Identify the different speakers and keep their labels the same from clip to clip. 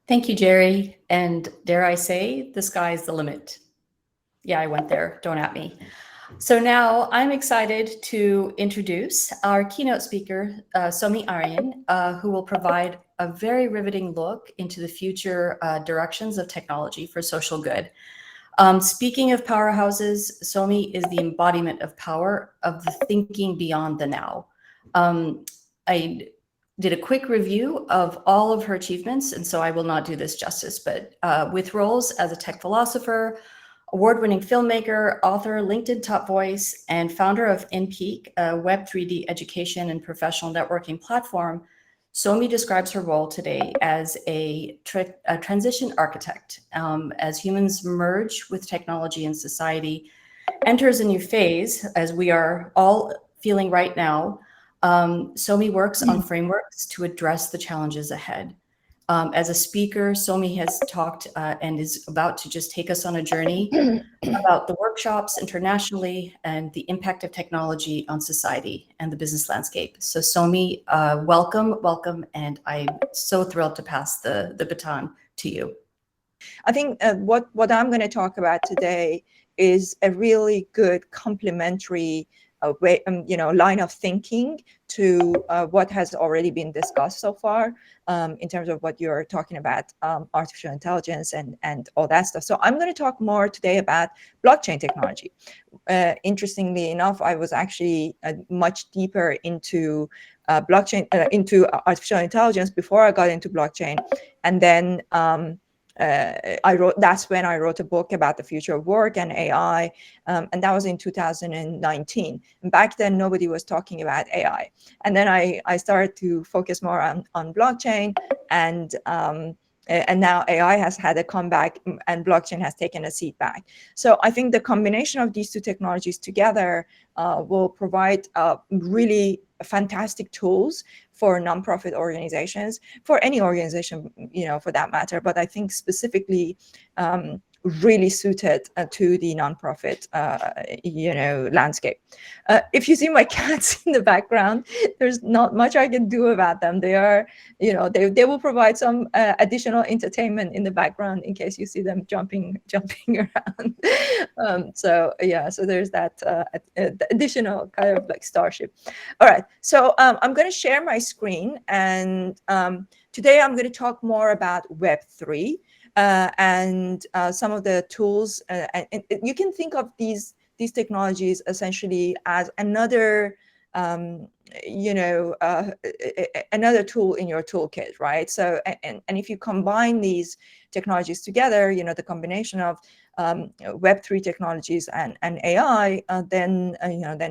Speaker 1: Thank you, Jerry. And dare I say, the sky's the limit. Yeah, I went there. Don't at me. So now I'm excited to introduce our keynote speaker, Somi Arian, who will provide a very riveting look into the future directions of technology for social good. Speaking of powerhouses, Somi is the embodiment of power, of the thinking beyond the now. I did a quick review of all of her achievements, and so I will not do this justice, but with roles as a tech philosopher, award-winning filmmaker, author, LinkedIn top voice, and founder of InPeak, a Web3 education and professional networking platform, Somi describes her role today as a transition architect. As humans merge with technology and society enters a new phase, as we are all feeling right now, Somi works on frameworks to address the challenges ahead. As a speaker, Somi has talked and is about to just take us on a journey about the workshops internationally and the impact of technology on society and the business landscape. So Somi, welcome, and I'm so thrilled to pass the baton to you.
Speaker 2: I think what I'm going to talk about today is a really good complementary way, line of thinking to what has already been discussed so far in terms of what you're talking about, artificial intelligence and all that stuff. So I'm going to talk more today about blockchain technology. Interestingly enough, I was actually much deeper into blockchain, into artificial intelligence before I got into blockchain, and then that's when I wrote a book about the future of work and AI, and that was in 2019. And back then, nobody was talking about AI. And then I started to focus more on blockchain, and now AI has had a comeback, and blockchain has taken a seat back. So I think the combination of these two technologies together will provide really fantastic tools for nonprofit organizations, for any organization, for that matter. But I think specifically really suited to the nonprofit, landscape. If you see my cats in the background, there's not much I can do about them. They are, they will provide some additional entertainment in the background in case you see them jumping around. So there's that additional kind of like starship. All right, so I'm going to share my screen, and today I'm going to talk more about Web3 and some of the tools. And you can think of these technologies essentially as another another tool in your toolkit, right? So and if you combine these technologies together, the combination of Web3 technologies and AI, then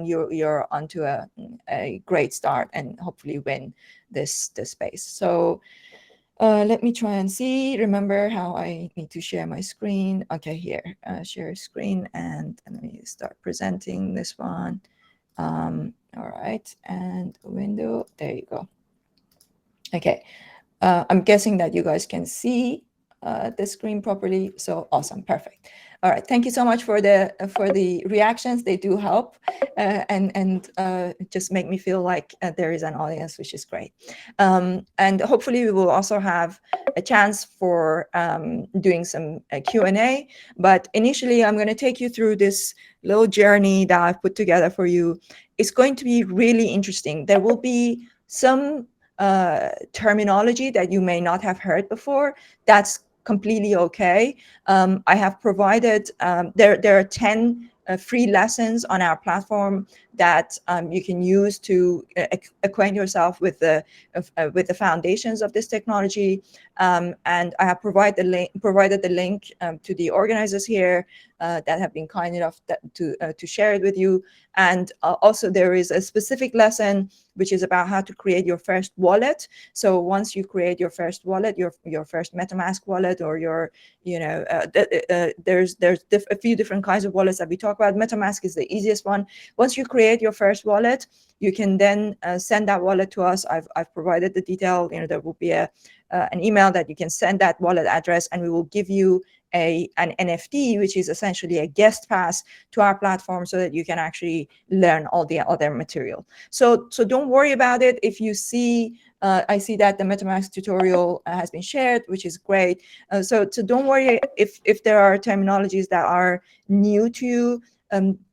Speaker 2: you're onto a great start and hopefully win this space. So let me try and see. Remember how I need to share my screen. Okay, here, share screen, and let me start presenting this one. All right, and window, there you go. Okay, I'm guessing that you guys can see the screen properly. So awesome, perfect. All right, thank you so much for the reactions. They do help and just make me feel like there is an audience, which is great. And hopefully we will also have a chance for doing some Q&A. But initially, I'm going to take you through this little journey that I've put together for you. It's going to be really interesting. There will be some terminology that you may not have heard before. That's completely okay. I have provided, there are 10 free lessons on our platform that you can use to acquaint yourself with the foundations of this technology. And I have provided the link to the organizers here that have been kind enough to share it with you. And also there is a specific lesson which is about how to create your first wallet. So once you create your first wallet, your first MetaMask wallet, or your, there's a few different kinds of wallets that we talk about. MetaMask is the easiest one. Once you create your first wallet, you can then send that wallet to us. I've provided the detail. There will be an email that you can send that wallet address, and we will give you an NFT, which is essentially a guest pass to our platform, so that you can actually learn all the other material. So don't worry about it if you see I see that the MetaMask tutorial has been shared, which is great. So don't worry if there are terminologies that are new to you.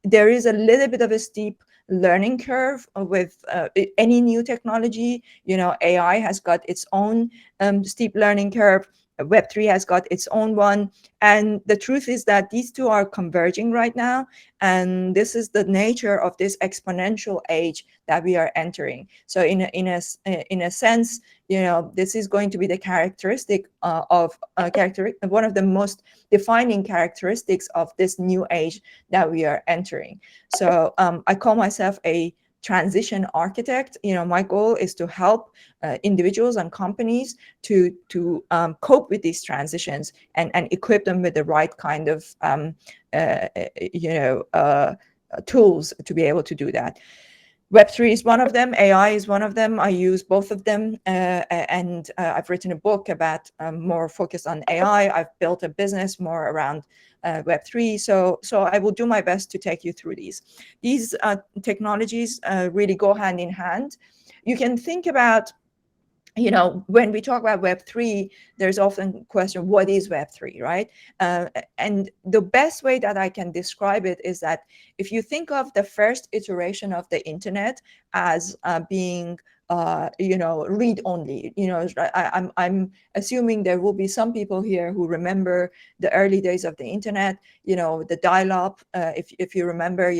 Speaker 2: There is a little bit of a steep learning curve with any new technology. AI has got its own steep learning curve. Web3 has got its own one. And the truth is that these two are converging right now. And this is the nature of this exponential age that we are entering. So in a sense, this is going to be the characteristic one of the most defining characteristics of this new age that we are entering. So I call myself a transition architect. My goal is to help individuals and companies to cope with these transitions and equip them with the right kind of tools to be able to do that. Web3 is one of them. AI is one of them. I use both of them, and I've written a book about more focused on AI. I've built a business more around Web3. So I will do my best to take you through these. These technologies really go hand in hand. You can think about, when we talk about Web3, there's often a question, what is Web3, right? And the best way that I can describe it is that if you think of the first iteration of the internet as being read only. I'm assuming there will be some people here who remember the early days of the internet, the dial-up, if you remember,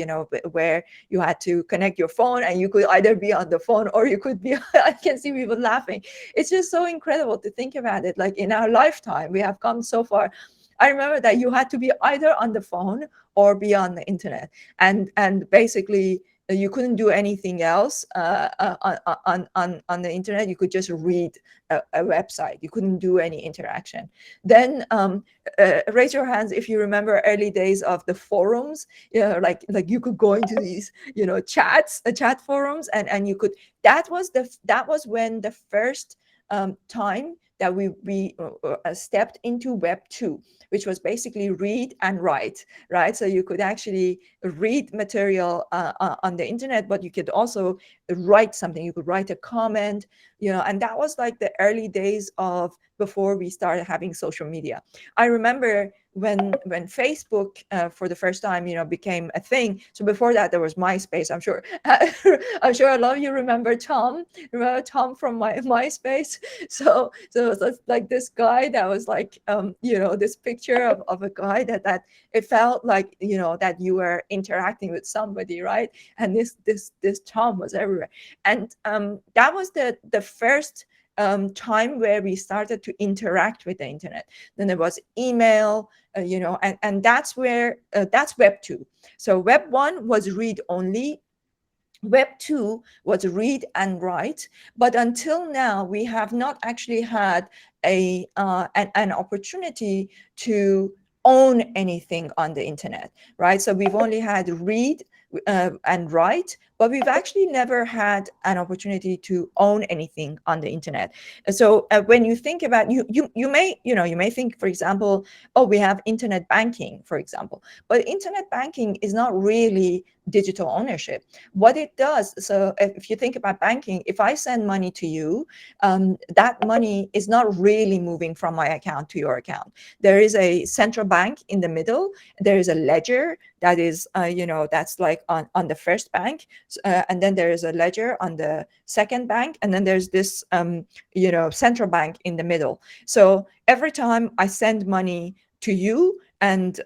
Speaker 2: where you had to connect your phone and you could either be on the phone or you could be, I can see people laughing. It's just so incredible to think about it. Like in our lifetime, we have come so far. I remember that you had to be either on the phone or be on the internet. And basically, you couldn't do anything else on the internet. You could just read a website. You couldn't do any interaction. Then raise your hands if you remember early days of the forums. Like you could go into these chat forums, and you could. That was when the first time that we stepped into Web 2, which was basically read and write, right? So you could actually read material on the internet, but you could also write something. You could write a comment, and that was like the early days of before we started having social media. I remember when Facebook for the first time became a thing. So before that there was MySpace. I'm sure a lot of you remember Tom from MySpace. So it was like this guy that was like this picture of a guy that it felt like that you were interacting with somebody, right? And this Tom was everywhere. And that was the first time where we started to interact with the internet. Then there was email, and that's where that's Web 2. So Web 1 was read only. Web 2 was read and write, but until now we have not actually had an opportunity to own anything on the internet, right? So we've only had read and write, but we've actually never had an opportunity to own anything on the internet. So when you think about you may think, for example, oh, we have internet banking, for example, but internet banking is not really digital ownership. What it does, so if you think about banking, if I send money to you, that money is not really moving from my account to your account. There is a central bank in the middle. There is a ledger that is, that's like on the first bank, and then there is a ledger on the second bank, and then there's this, central bank in the middle. So every time I send money to you, and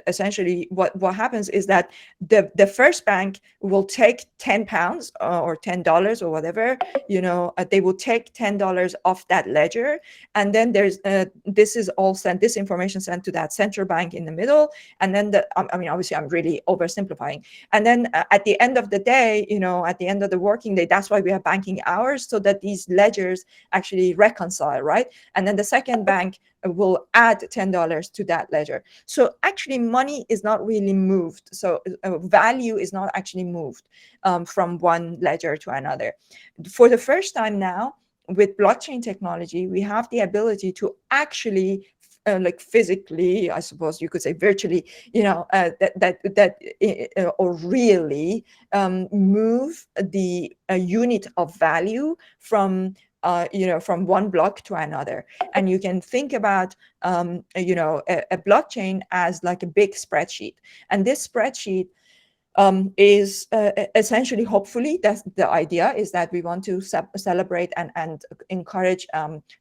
Speaker 2: essentially what happens is that the first bank will take £10 or $10 or whatever, they will take $10 off that ledger, and then there's this is all sent, this information sent to that central bank in the middle, and then obviously I'm really oversimplifying, and then at the end of the day, at the end of the working day, that's why we have banking hours, so that these ledgers actually reconcile, right? And then the second bank will add $10 to that ledger. So actually money is not really moved. So value is not actually moved from one ledger to another. For the first time now, with blockchain technology, we have the ability to actually like physically, I suppose you could say virtually, or really move the unit of value from from one block to another. And you can think about a blockchain as like a big spreadsheet, and this spreadsheet is essentially, hopefully, that's the idea, is that we want to celebrate and encourage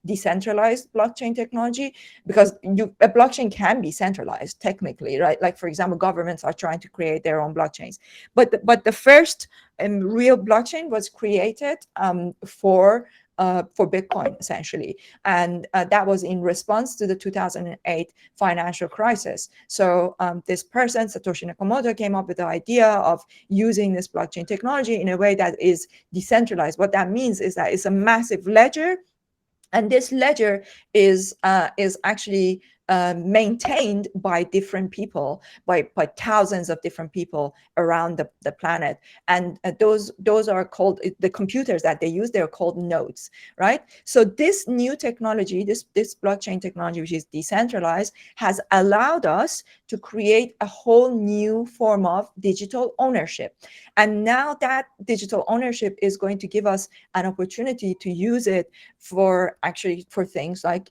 Speaker 2: decentralized blockchain technology, because a blockchain can be centralized technically, right? Like, for example, governments are trying to create their own blockchains, but the first real blockchain was created for Bitcoin, essentially. And that was in response to the 2008 financial crisis. So this person, Satoshi Nakamoto, came up with the idea of using this blockchain technology in a way that is decentralized. What that means is that it's a massive ledger, and this ledger is actually maintained by different people, by thousands of different people around the planet. And those are called, the computers that they use, they're called nodes, right? So this new technology, this blockchain technology, which is decentralized, has allowed us to create a whole new form of digital ownership. And now that digital ownership is going to give us an opportunity to use it for things like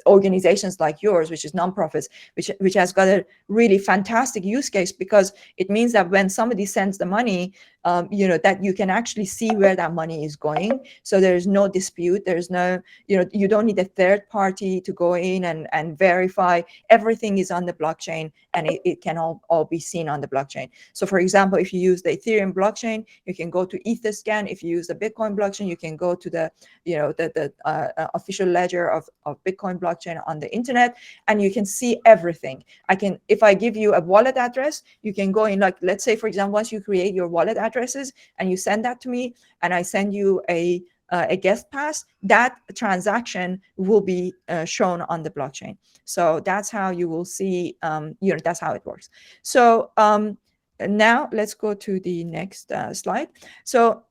Speaker 2: organizations like yours, which is nonprofits, which has got a really fantastic use case, because it means that when somebody sends the money, that you can actually see where that money is going. So there's no dispute. There's no, you don't need a third party to go in and verify. Everything is on the blockchain, and it can all be seen on the blockchain. So for example, if you use the Ethereum blockchain, you can go to Etherscan. If you use the Bitcoin blockchain, you can go to the official ledger of Bitcoin blockchain on the internet, and you can see everything. If I give you a wallet address, you can go in, like, let's say, for example, once you create your wallet addresses and you send that to me, and I send you a guest pass, that transaction will be shown on the blockchain. So that's how you will see, that's how it works. So now let's go to the next slide. So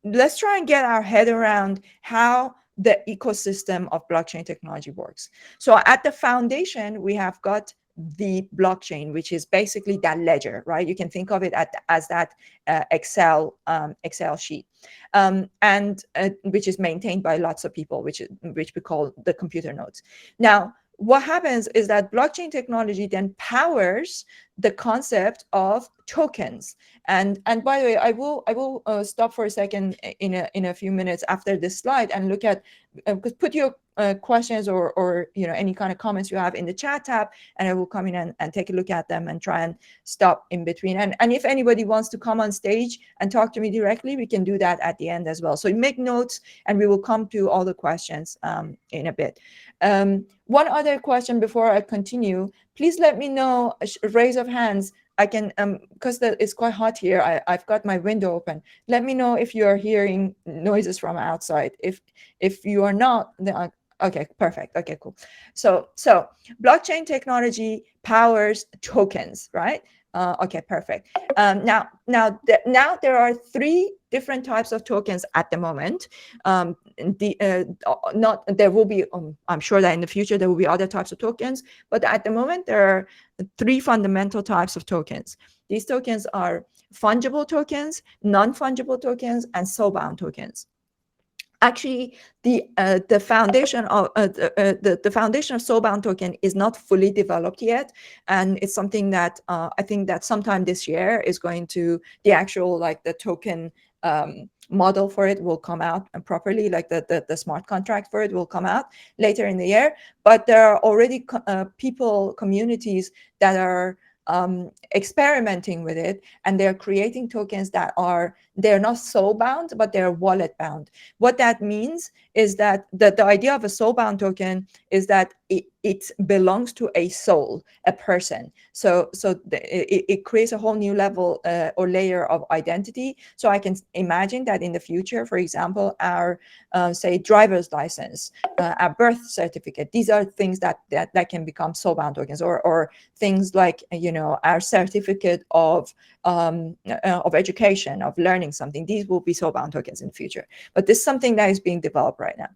Speaker 2: let's try and get our head around how the ecosystem of blockchain technology works. So at the foundation, we have got the blockchain, which is basically that ledger, right? You can think of it as that Excel sheet, and which is maintained by lots of people, which we call the computer nodes. Now, what happens is that blockchain technology then powers the concept of tokens. And by the way, I will stop for a second in a few minutes after this slide and look at, put your questions or any kind of comments you have in the chat tab, and I will come in and take a look at them and try and stop in between. And if anybody wants to come on stage and talk to me directly, we can do that at the end as well. So make notes, and we will come to all the questions in a bit. One other question before I continue, please let me know, raise of hands. I can, because it's quite hot here, I've got my window open. Let me know if you're hearing noises from outside. If you are not, then okay, perfect. Okay, cool. So blockchain technology powers tokens, right? Okay, perfect. Now there are three different types of tokens at the moment. There will be, I'm sure that in the future there will be other types of tokens, but at the moment there are three fundamental types of tokens. These tokens are fungible tokens, non-fungible tokens, and soul-bound tokens. Actually, the foundation of the foundation of soul-bound token is not fully developed yet, and it's something that I think that sometime this year is going to, the actual, like, the token model for it will come out properly, like the smart contract for it will come out later in the year. But there are already communities that are experimenting with it, and they're creating tokens that they're not soul bound, but they're wallet bound. What that means is that the idea of a soul bound token is that it belongs to a soul, a person. So it creates a whole new level or layer of identity. So I can imagine that in the future, for example, our say driver's license, our birth certificate, these are things that can become soul-bound tokens, or things like our certificate of education, of learning something. These will be soul-bound tokens in the future. But this is something that is being developed right now.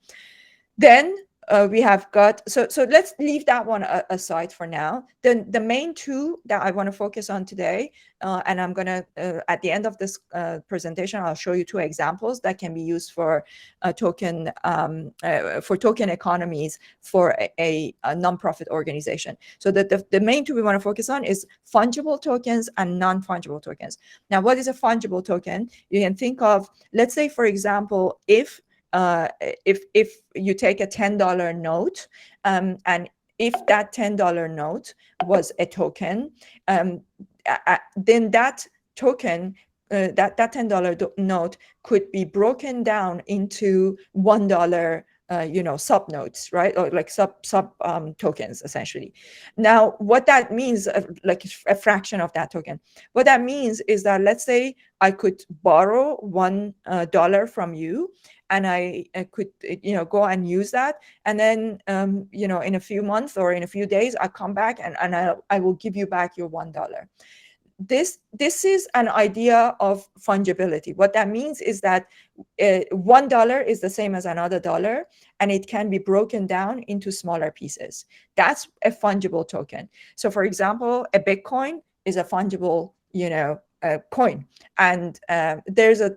Speaker 2: Then we have got, so let's leave that one aside for now. Then the main two that I want to focus on today, and I'm going to, at the end of this presentation, I'll show you two examples that can be used for token economies for a nonprofit organization. So the main two we want to focus on is fungible tokens and non-fungible tokens. Now, what is a fungible token? You can think of, let's say, for example, if you take a $10 note, and if that $10 note was a token, then that token, that $10 note could be broken down into $1 sub notes, right? Or like sub tokens, essentially. Now, what that means, like a fraction of that token, what that means is that, let's say I could borrow $1 from you, and I could go and use that, and then in a few months or in a few days I come back and I will give you back your $1. This is an idea of fungibility. What that means is that $1 is the same as another dollar, and it can be broken down into smaller pieces. That's a fungible token. So, for example, a Bitcoin is a fungible coin, and there's a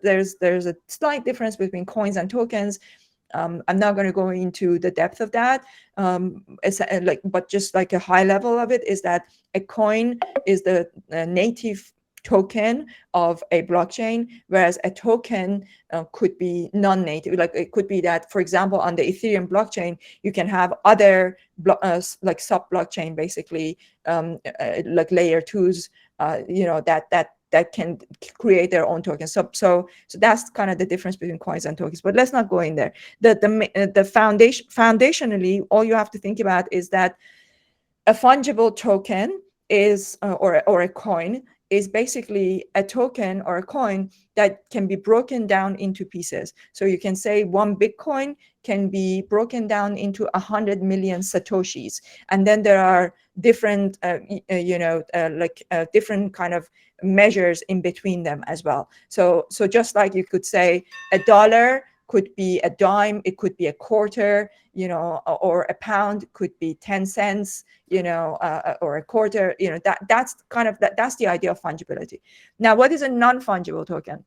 Speaker 2: slight difference between coins and tokens. I'm not going to go into the depth of that, but just like a high level of it is that a coin is the native token of a blockchain, whereas a token could be non-native. Like it could be that, for example, on the Ethereum blockchain, you can have other like sub-blockchain, basically, like layer twos, that can create their own tokens. So that's kind of the difference between coins and tokens. But let's not go in there. The foundationally, all you have to think about is that a fungible token is or a coin is basically a token or a coin that can be broken down into pieces. So you can say one Bitcoin can be broken down into 100 million Satoshis, and then there are different different kind of measures in between them as well. So just like you could say a dollar could be a dime, it could be a quarter, or a pound could be 10 cents, or a quarter, that's the idea of fungibility. Now, what is a non-fungible token?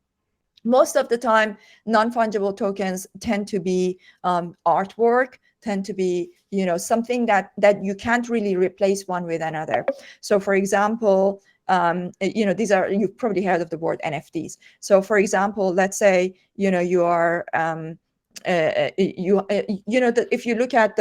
Speaker 2: Most of the time, non-fungible tokens tend to be artwork, tend to be something that you can't really replace one with another. So, for example, these are, you've probably heard of the word NFTs. So, for example, let's say you are if you look at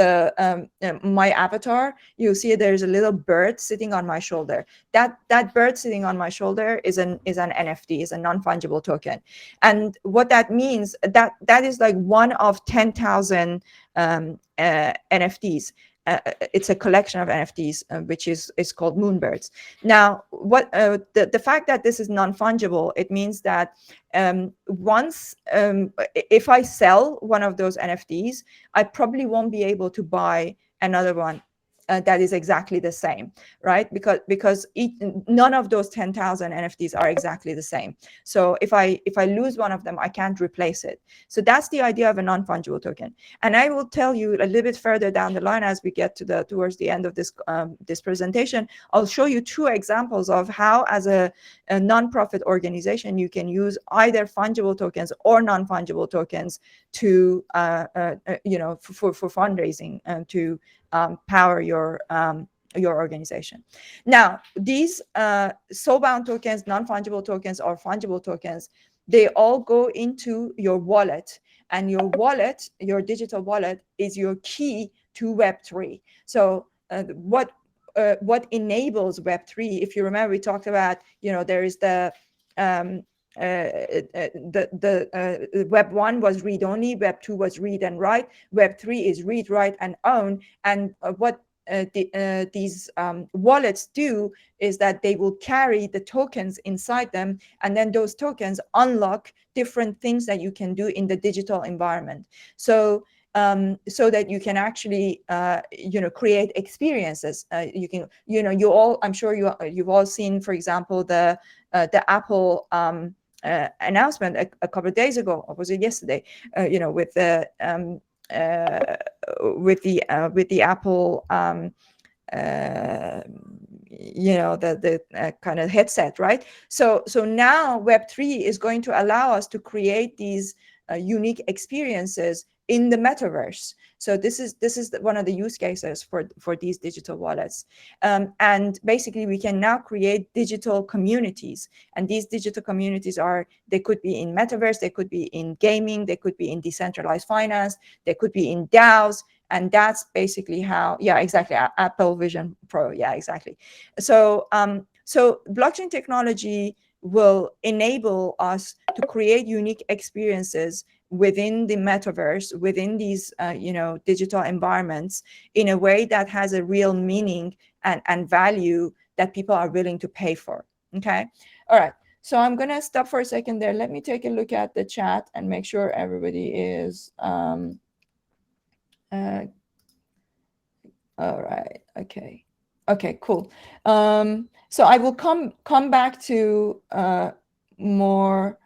Speaker 2: my avatar, you'll see there's a little bird sitting on my shoulder. That bird sitting on my shoulder is an NFT, is a non-fungible token. And what that means, that is like one of 10,000 NFTs. It's a collection of NFTs, which is called Moonbirds. Now, what the fact that this is non-fungible, it means that once if I sell one of those NFTs, I probably won't be able to buy another one that is exactly the same, right? Because none of those 10,000 NFTs are exactly the same. So if I lose one of them, I can't replace it. So that's the idea of a non-fungible token. And I will tell you a little bit further down the line as we get towards the end of this this presentation. I'll show you two examples of how, as a nonprofit organization, you can use either fungible tokens or non-fungible tokens to for fundraising and to power your organization. Now, these soul-bound tokens, non-fungible tokens, or fungible tokens, they all go into your wallet, and your wallet, your digital wallet, is your key to Web3. So what enables Web3? If you remember, we talked about, there is the Web 1 was read only, Web 2 was read and write, Web 3 is read, write, and own. And what these wallets do is that they will carry the tokens inside them, and then those tokens unlock different things that you can do in the digital environment. So that you can actually create experiences. You can, I'm sure you've all seen, for example, the Apple announcement a couple of days ago, or was it yesterday? With the Apple the kind of headset, right? So now Web3 is going to allow us to create these unique experiences in the metaverse. So this is one of the use cases for these digital wallets, and basically we can now create digital communities, and these digital communities they could be in metaverse, they could be in gaming, they could be in decentralized finance, they could be in DAOs. And that's basically how, yeah, exactly, Apple Vision Pro, yeah, exactly. So so blockchain technology will enable us to create unique experiences within the metaverse, within these digital environments, in a way that has a real meaning and value that people are willing to pay for. Okay, all right. So I'm gonna stop for a second there. Let me take a look at the chat and make sure everybody is all right. Okay. Okay, cool. So I will come back to more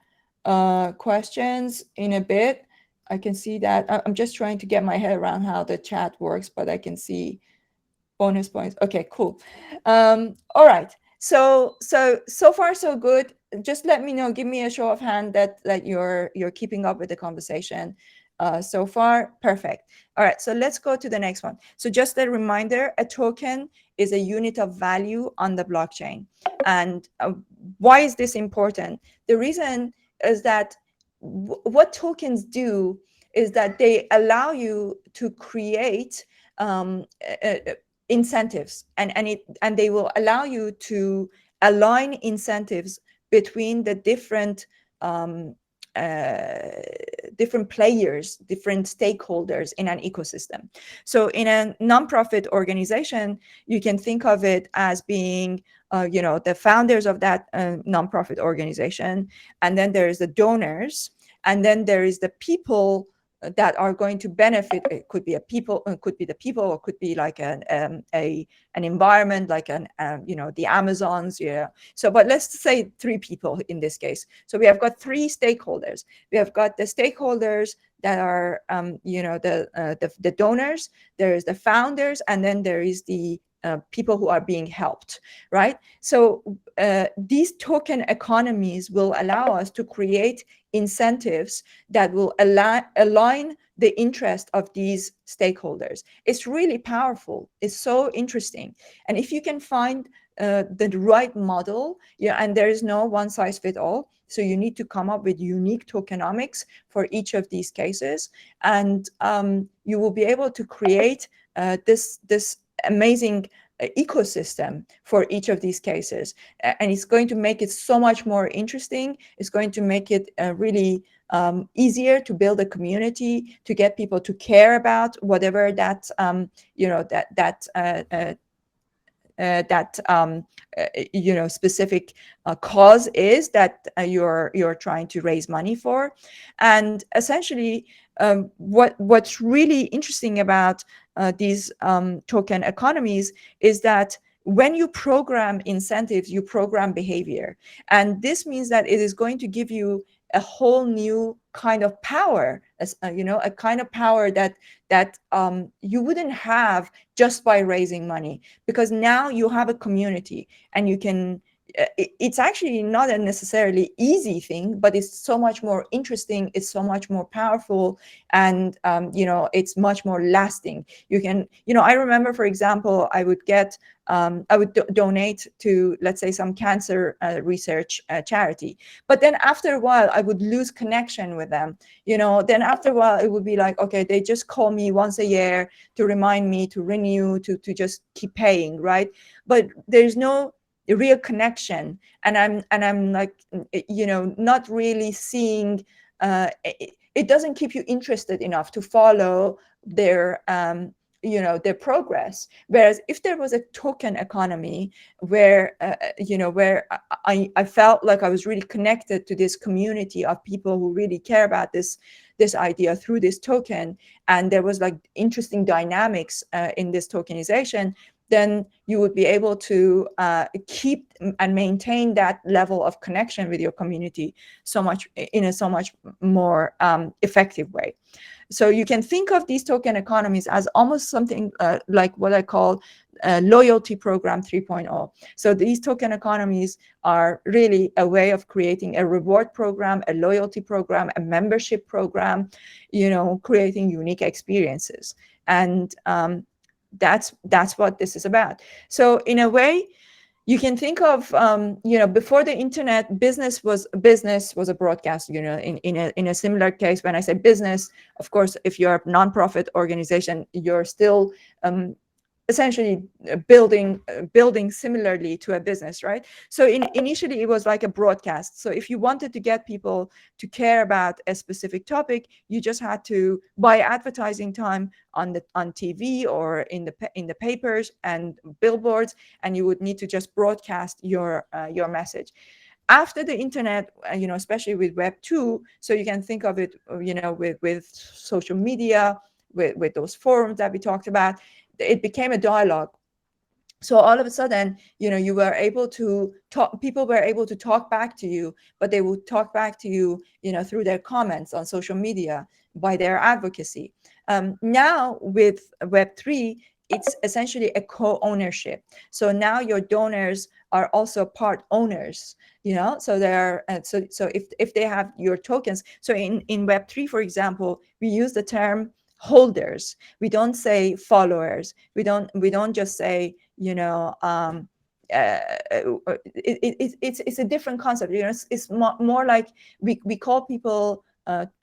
Speaker 2: questions in a bit. I can see that I'm just trying to get my head around how the chat works, but I can see bonus points. Okay, cool. All right. So far so good. Just let me know. Give me a show of hand that you're keeping up with the conversation. So far, perfect. All right, so let's go to the next one. So just a reminder, a token is a unit of value on the blockchain. And why is this important? The reason is that what tokens do is that they allow you to create incentives, and they will allow you to align incentives between the different different players, different stakeholders in an ecosystem. So in a nonprofit organization, you can think of it as being the founders of that nonprofit organization, and then there is the donors, and then there is the people that are going to benefit. It could be could be the people, or could be like an environment, like the Amazons. Yeah. So, but let's say three people in this case. So we have got three stakeholders. We have got the stakeholders that are the donors. There is the founders, and then there is the people who are being helped, right? So these token economies will allow us to create incentives that will align the interest of these stakeholders. It's really powerful. It's so interesting. And if you can find the right model, yeah, and there is no one size fit all. So you need to come up with unique tokenomics for each of these cases, and you will be able to create this amazing ecosystem for each of these cases, and it's going to make it so much more interesting. It's going to make it really easier to build a community, to get people to care about whatever that specific cause is that you're trying to raise money for. And essentially, what's really interesting about these token economies is that when you program incentives, you program behavior, and this means that it is going to give you a whole new kind of power, a kind of power that you wouldn't have just by raising money, because now you have a community, and you can. It's actually not a necessarily easy thing, but it's so much more interesting. It's so much more powerful, and it's much more lasting. You can, I remember, for example, I would donate to, let's say, some cancer research charity, but then after a while I would lose connection with them. Then after a while it would be like, okay, they just call me once a year to remind me to renew, to just keep paying, right? But there's no real connection, and I'm like, not really seeing it doesn't keep you interested enough to follow their their progress. Whereas if there was a token economy where where I felt like I was really connected to this community of people who really care about this idea through this token, and there was like interesting dynamics in this tokenization, then you would be able to keep and maintain that level of connection with your community so much more effective way. So you can think of these token economies as almost something like what I call loyalty program 3.0. So these token economies are really a way of creating a reward program, a loyalty program, a membership program, creating unique experiences. And that's what this is about. So in a way, you can think of before the internet, business was a broadcast. In a similar case, when I say business, of course, if you're a nonprofit organization, you're still essentially building similarly to a business, right? So initially it was like a broadcast. So if you wanted to get people to care about a specific topic, you just had to buy advertising time on TV or in the papers and billboards, and you would need to just broadcast your message. After the internet, especially with Web 2, so you can think of it, with social media, with those forums that we talked about, it became a dialogue. So all of a sudden, you were able to talk, people were able to talk back to you, but they would talk back to you, through their comments on social media, by their advocacy. Now with Web3, it's essentially a co-ownership. So now your donors are also part owners, so they're so if they have your tokens. So in Web3, for example, we use the term holders. We don't say followers. We don't just say, it's a different concept. It's more like we call people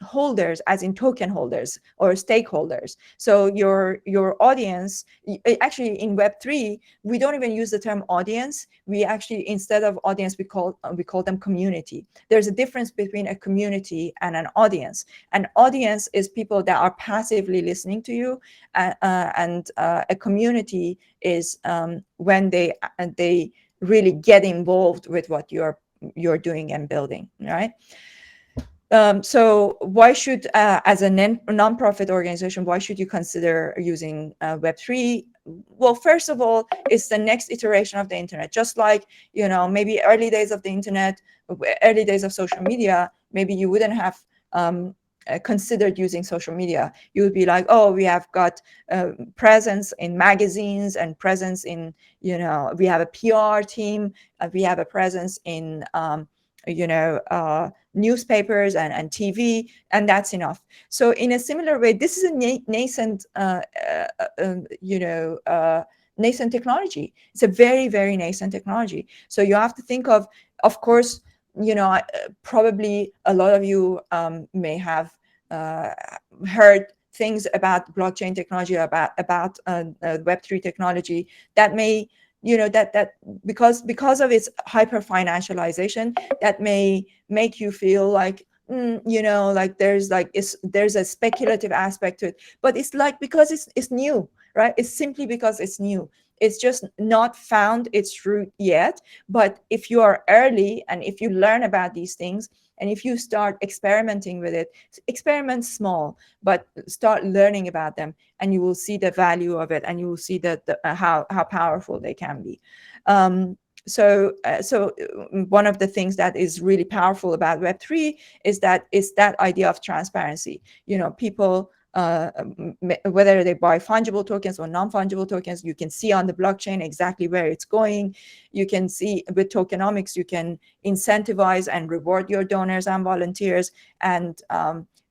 Speaker 2: holders, as in token holders or stakeholders. So your audience, actually in Web3, we don't even use the term audience. We actually, instead of audience, we call them community. There's a difference between a community and an audience. An audience is people that are passively listening to you, and a community is when they really get involved with what you're doing and building, right? So why should, as a non-profit organization, why should you consider using Web3? Well, first of all, it's the next iteration of the internet. Just like, maybe early days of the internet, early days of social media, maybe you wouldn't have considered using social media. You would be like, oh, we have got presence in magazines and presence in, we have a PR team, we have a presence in, newspapers and TV, and that's enough. So in a similar way, this is a nascent, nascent technology. It's a very, very nascent technology. So you have to think of course, probably a lot of you may have heard things about blockchain technology, about Web3 technology, that may, that because of its hyper financialization, that may make you feel like, like there's a speculative aspect to it. But it's like, because it's new, right? It's simply because it's new. It's just not found its root yet. But if you are early, and if you learn about these things, and if you start experimenting with it, experiment small, but start learning about them, and you will see the value of it, and you will see how powerful they can be. So one of the things that is really powerful about Web3 is that idea of transparency. People, whether they buy fungible tokens or non-fungible tokens, you can see on the blockchain exactly where it's going. You can see with tokenomics, you can incentivize and reward your donors and volunteers. And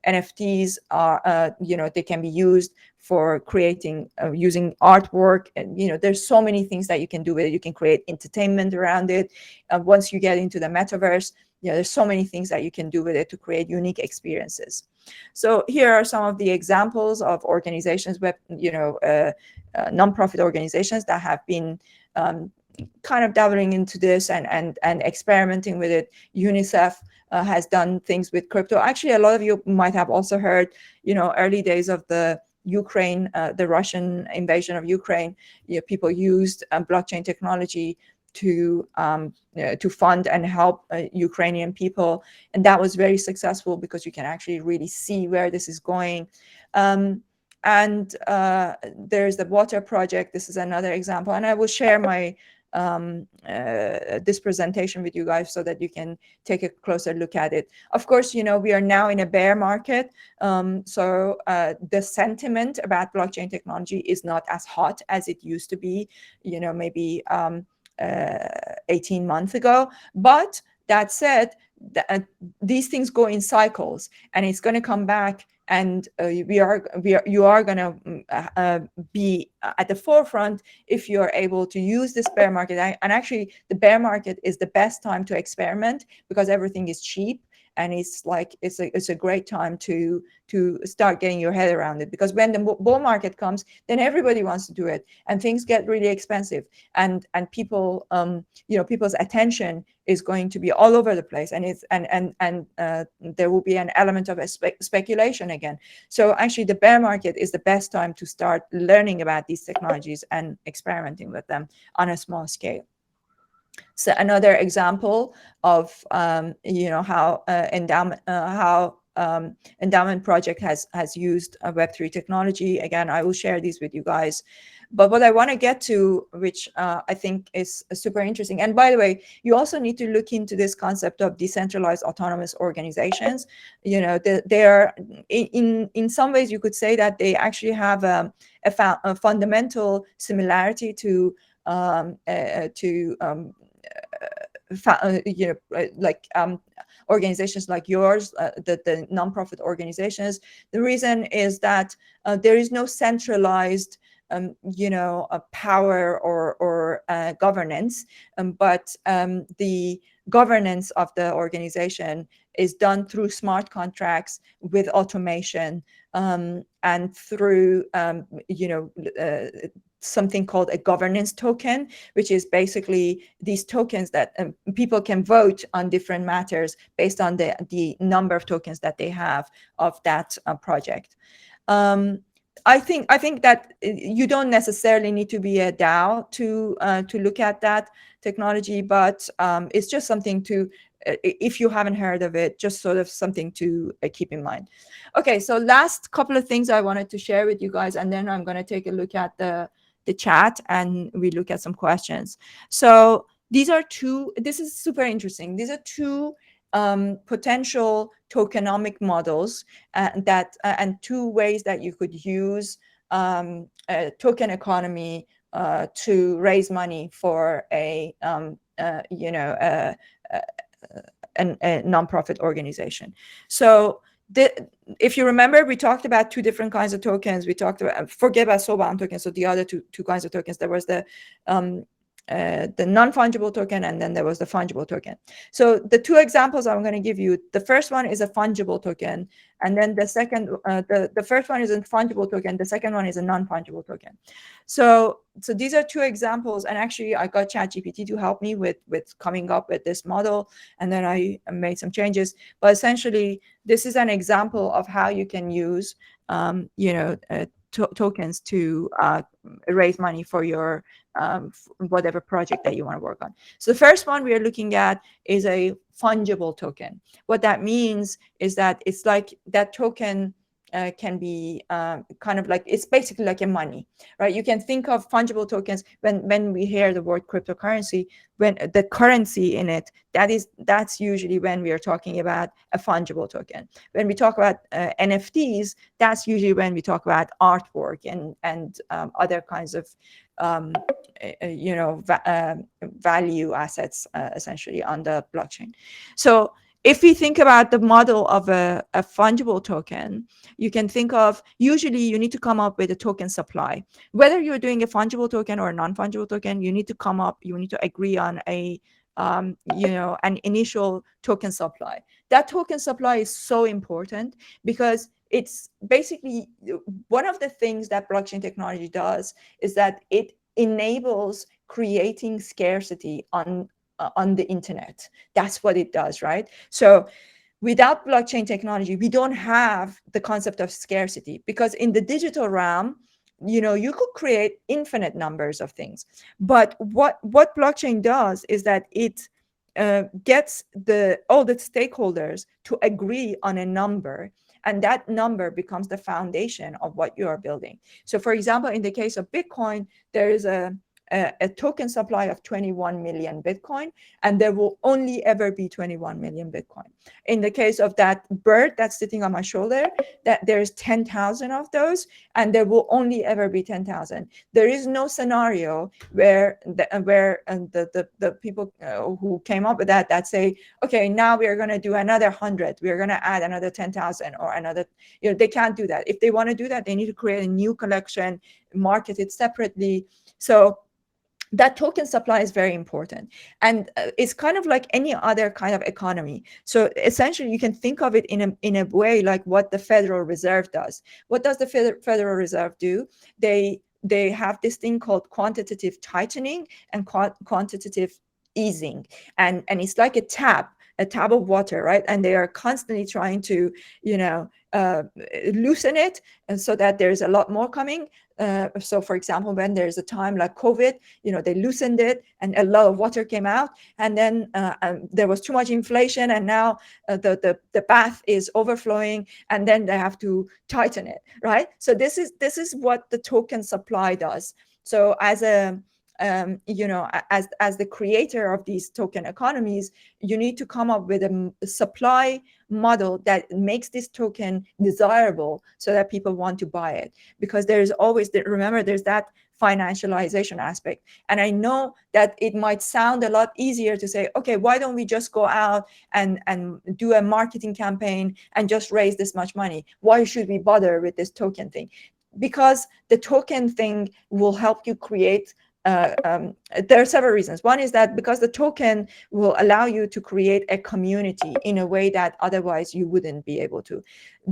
Speaker 2: NFTs are, they can be used for creating, using artwork. And, there's so many things that you can do with it. You can create entertainment around it. Once you get into the metaverse, there's so many things that you can do with it to create unique experiences. So here are some of the examples of organizations, nonprofit organizations that have been kind of dabbling into this and experimenting with it. UNICEF has done things with crypto. Actually, a lot of you might have also heard, early days of the Ukraine, the Russian invasion of Ukraine, people used blockchain technology to fund and help Ukrainian people, and that was very successful because you can actually really see where this is going. And there's the water project. This is another example, and I will share my this presentation with you guys so that you can take a closer look at it. Of course, we are now in a bear market, so the sentiment about blockchain technology is not as hot as it used to be, maybe 18 months ago. But that said, these things go in cycles, and it's going to come back, and you are going to be at the forefront if you are able to use this bear market. And actually, the bear market is the best time to experiment because everything is cheap, and it's a great time to start getting your head around it. Because when the bull market comes, then everybody wants to do it, and things get really expensive, and people people's attention is going to be all over the place, and there will be an element of speculation again. So actually, the bear market is the best time to start learning about these technologies and experimenting with them on a small scale. So another example of how endowment project has used Web3 technology. Again, I will share these with you guys. But what I want to get to, which I think is super interesting, and by the way, you also need to look into this concept of decentralized autonomous organizations. They are in some ways you could say that they actually have a fundamental similarity to organizations like yours, the nonprofit organizations. The reason is that there is no centralized power or governance, but the governance of the organization is done through smart contracts with automation, and through something called a governance token, which is basically these tokens that people can vote on different matters based on the number of tokens that they have of that project. I think that you don't necessarily need to be a DAO to look at that technology, but it's just something to, if you haven't heard of it, just sort of something to keep in mind. Okay, so last couple of things I wanted to share with you guys, and then I'm going to take a look at the chat and we look at some questions. So this is super interesting. These are two potential tokenomic models and two ways that you could use a token economy to raise money for a nonprofit organization. So if you remember, we talked about two different kinds of tokens. We talked about, forget about soul-bound tokens. So the other two kinds of tokens, there was the non-fungible token, and then there was the fungible token. So the two examples I'm going to give you, the first one is a fungible token, and then the second, the first one is a fungible token, the second one is a non-fungible token. So these are two examples, and actually I got ChatGPT to help me with coming up with this model, and then I made some changes. But essentially, this is an example of how you can use tokens to raise money for your whatever project that you want to work on. So the first one we are looking at is a fungible token. What that means is that it's like that token can be kind of like, it's basically like a money, right? You can think of fungible tokens when we hear the word cryptocurrency, when the currency in it, that's usually when we are talking about a fungible token. When we talk about NFTs, that's usually when we talk about artwork and other kinds of value assets essentially on the blockchain. So if we think about the model of a fungible token, you can think of, usually you need to come up with a token supply. Whether you're doing a fungible token or a non-fungible token, you need to agree on an initial token supply. That token supply is so important because it's basically one of the things that blockchain technology does is that it enables creating scarcity on the internet. That's what it does, right? So without blockchain technology, we don't have the concept of scarcity, because in the digital realm, you could create infinite numbers of things. But what blockchain does is that it gets all the stakeholders to agree on a number, and that number becomes the foundation of what you are building. So for example, in the case of Bitcoin, there is a a token supply of 21 million Bitcoin, and there will only ever be 21 million Bitcoin. In the case of that bird that's sitting on my shoulder, that there's 10,000 of those, and there will only ever be 10,000. There is no scenario where the people who came up with that say, okay, now we are going to do another 100, we are going to add another 10,000 or another, they can't do that. If they want to do that, they need to create a new collection, market it separately. So that token supply is very important, and it's kind of like any other kind of economy. So essentially, you can think of it in a way like what the Federal Reserve does. What does the Federal Reserve do? They have this thing called quantitative tightening and quantitative easing, and it's like a tap of water, right? And they are constantly trying to, loosen it, and so that there's a lot more coming. So for example, when there's a time like COVID, they loosened it and a lot of water came out, and then there was too much inflation, and now the bath is overflowing, and then they have to tighten it, right? So this is what the token supply does. So as a as the creator of these token economies, you need to come up with a supply model that makes this token desirable so that people want to buy it. Because there's always, remember, there's that financialization aspect. And I know that it might sound a lot easier to say, okay, why don't we just go out and do a marketing campaign and just raise this much money? Why should we bother with this token thing? Because the token thing will help you create there are several reasons. One is that because the token will allow you to create a community in a way that otherwise you wouldn't be able to.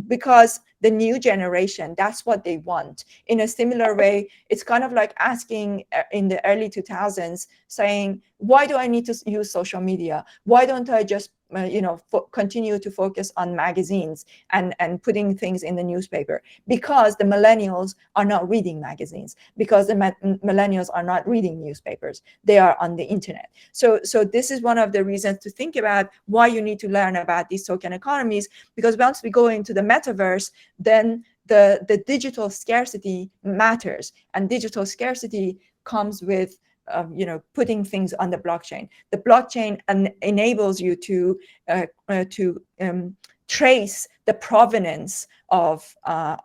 Speaker 2: Because the new generation, that's what they want. In a similar way, it's kind of like asking in the early 2000s, saying, why do I need to use social media? Why don't I just continue to focus on magazines and putting things in the newspaper? Because the millennials are not reading magazines, because the millennials are not reading newspapers, they are on the internet. So this is one of the reasons to think about why you need to learn about these token economies, because once we go into the metaverse, then the digital scarcity matters, and digital scarcity comes with putting things on the blockchain. The blockchain enables you to trace the provenance of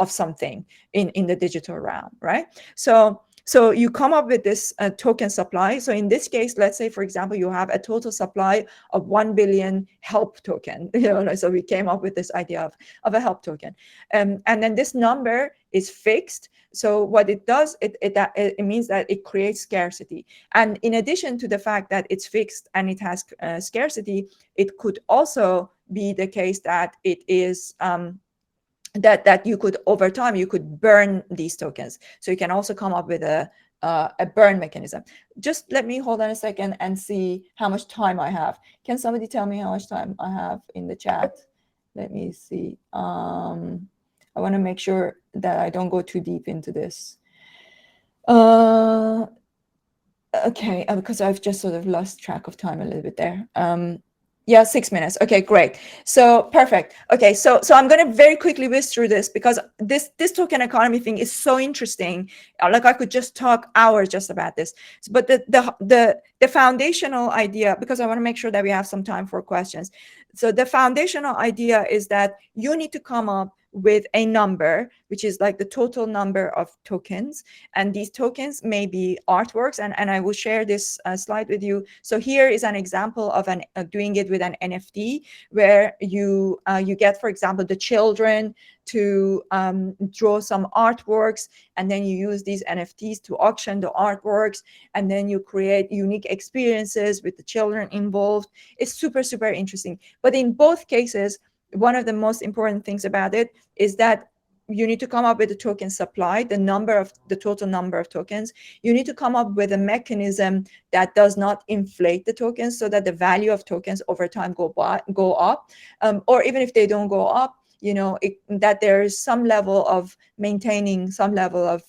Speaker 2: something in the digital realm, right? So you come up with this token supply. So in this case, let's say, for example, you have a total supply of 1 billion help token. So we came up with this idea of a help token, and then this number is fixed. So what it does, it means that it creates scarcity. And in addition to the fact that it's fixed and it has scarcity, it could also be the case that it is that you could, over time, you could burn these tokens. So you can also come up with a burn mechanism. Just let me hold on a second and see how much time I have. Can somebody tell me how much time I have in the chat? Let me see. I want to make sure that I don't go too deep into this. Okay, because I've just sort of lost track of time a little bit there. Yeah, 6 minutes. Okay, great. So perfect. Okay, so I'm going to very quickly whiz through this, because this token economy thing is so interesting. Like, I could just talk hours just about this. But the foundational idea, because I want to make sure that we have some time for questions. So the foundational idea is that you need to come up with a number, which is like the total number of tokens. And these tokens may be artworks, and I will share this slide with you. So here is an example of doing it with an NFT, where you get, for example, the children to draw some artworks, and then you use these NFTs to auction the artworks, and then you create unique experiences with the children involved. It's super, super interesting. But in both cases, one of the most important things about it is that you need to come up with a token supply, the total number of tokens. You need to come up with a mechanism that does not inflate the tokens, so that the value of tokens over time go up. Or even if they don't go up, that there is some level of maintaining some level of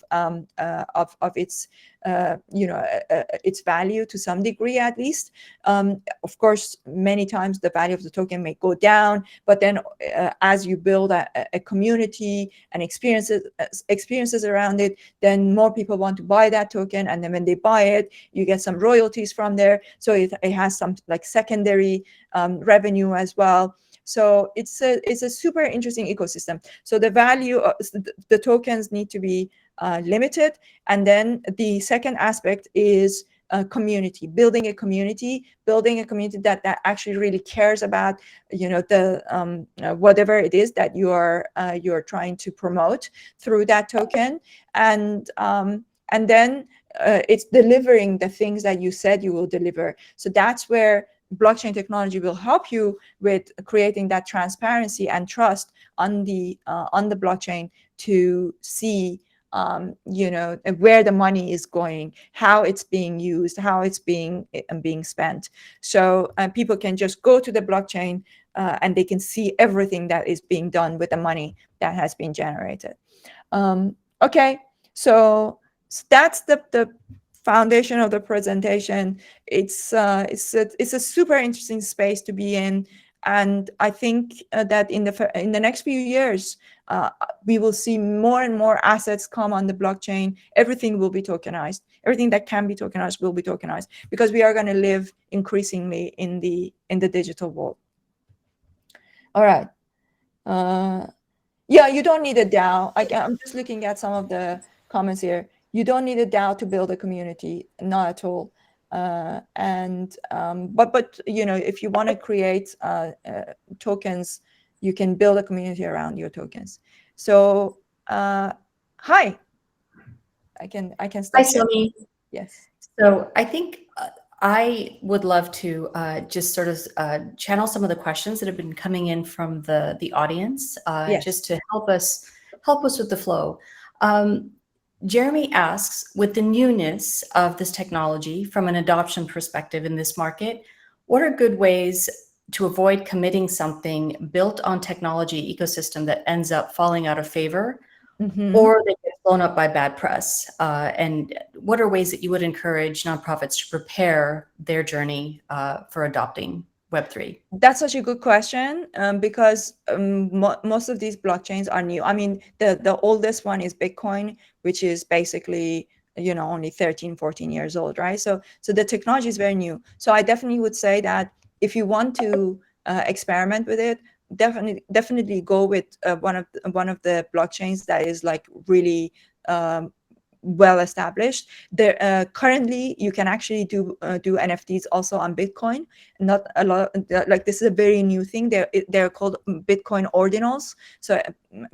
Speaker 2: its its value to some degree at least. Of course, many times the value of the token may go down, but then as you build a community and experiences around it, then more people want to buy that token, and then when they buy it, you get some royalties from there. So it has some like secondary revenue as well. So it's a super interesting ecosystem. So the value of the tokens need to be limited, and then the second aspect is community, building a community that actually really cares about the whatever it is that you're trying to promote through that token, and then it's delivering the things that you said you will deliver. So that's where blockchain technology will help you with creating that transparency and trust on the blockchain to see where the money is going, how it's being used, how it's being spent. So people can just go to the blockchain and they can see everything that is being done with the money that has been generated. Okay, so that's the foundation of the presentation. It's a super interesting space to be in, and I think that in the next few years we will see more and more assets come on the blockchain. Everything will be tokenized. Everything that can be tokenized will be tokenized, because we are going to live increasingly in the digital world. All right. Yeah, you don't need a DAO. I'm just looking at some of the comments here. You don't need a DAO to build a community, not at all. But if you want to create tokens, you can build a community around your tokens. So hi, I can stop.
Speaker 1: Hi, Somi.
Speaker 2: Yes.
Speaker 1: So I think I would love to just sort of channel some of the questions that have been coming in from the audience,
Speaker 2: Yes.
Speaker 1: just to help us with the flow. Jeremy asks, with the newness of this technology from an adoption perspective in this market, what are good ways to avoid committing something built on technology ecosystem that ends up falling out of favor, or they get blown up by bad press? And what are ways that you would encourage nonprofits to prepare their journey for adopting Web3?
Speaker 2: That's such a good question, because most of these blockchains are new. I mean, the oldest one is Bitcoin, which is basically only 13, 14 years old, right? So the technology is very new. So I definitely would say that if you want to experiment with it, definitely go with one of the blockchains that is like really well established. There currently you can actually do NFTs also on Bitcoin. Not a lot, like this is a very new thing. They're called Bitcoin ordinals. So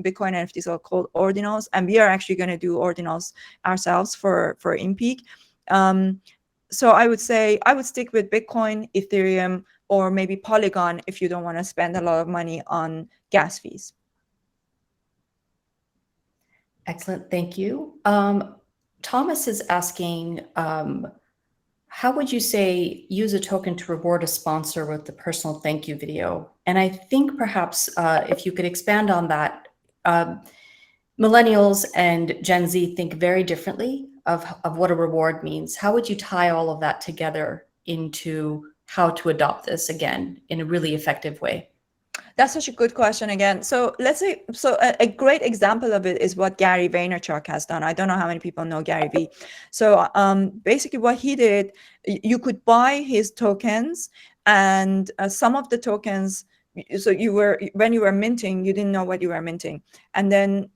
Speaker 2: Bitcoin NFTs are called ordinals, and we are actually going to do ordinals ourselves for Impeak. So I would say I would stick with Bitcoin, Ethereum, or maybe Polygon if you don't want to spend a lot of money on gas fees.
Speaker 1: Excellent, thank you. Thomas is asking, how would you say use a token to reward a sponsor with the personal thank you video? And I think perhaps if you could expand on that, millennials and Gen Z think very differently of what a reward means. How would you tie all of that together into how to adopt this again in a really effective way?
Speaker 2: That's such a good question again. So let's say, a great example of it is what Gary Vaynerchuk has done. I don't know how many people know Gary V. So basically what he did, you could buy his tokens, and some of the tokens, so when you were minting, you didn't know what you were minting. And then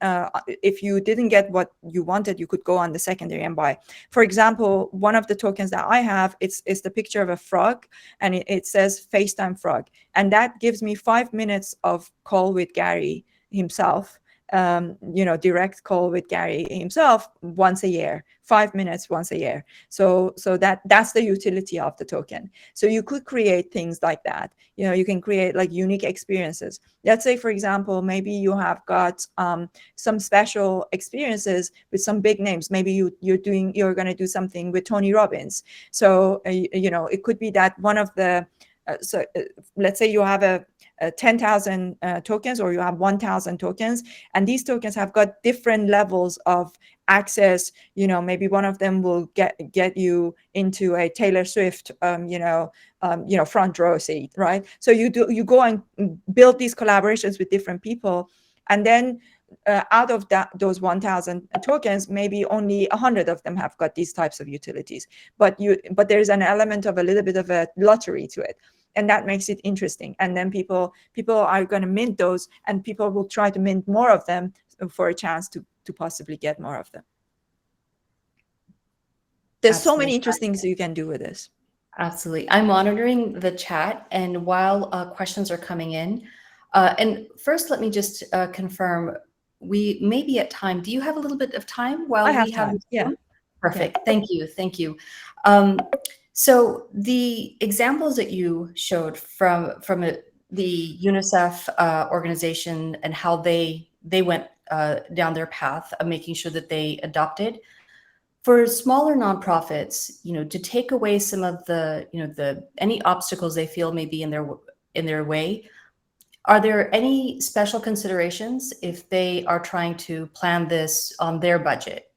Speaker 2: if you didn't get what you wanted, you could go on the secondary and buy. For example, one of the tokens that I have, it's the picture of a frog, and it says FaceTime frog. And that gives me 5 minutes of call with Gary himself, direct call with Gary himself once a year, 5 minutes once a year. So that's the utility of the token. So you could create things like that. You can create like unique experiences. Let's say, for example, maybe you have got some special experiences with some big names. Maybe you're going to do something with Tony Robbins. So it could be that one of the let's say you have a 10,000 tokens, or you have 1,000 tokens, and these tokens have got different levels of access. Maybe one of them will get you into a Taylor Swift front row seat, right? So you go and build these collaborations with different people, and then out of those 1,000 tokens, maybe only 100 of them have got these types of utilities. But there's an element of a little bit of a lottery to it, and that makes it interesting. And then people are going to mint those, and people will try to mint more of them for a chance to possibly get more of them. There's so many interesting things you can do with this.
Speaker 1: Absolutely. I'm monitoring the chat, and while questions are coming in, and first let me just confirm, we may be at time. Do you have a little bit of time while we have
Speaker 2: time? Yeah.
Speaker 1: Perfect. Yeah. Thank you. So the examples that you showed from the UNICEF organization, and how they went down their path of making sure that they adopted, for smaller nonprofits, to take away some of the, any obstacles they feel may be in their way, are there any special considerations if they are trying to plan this on their budget?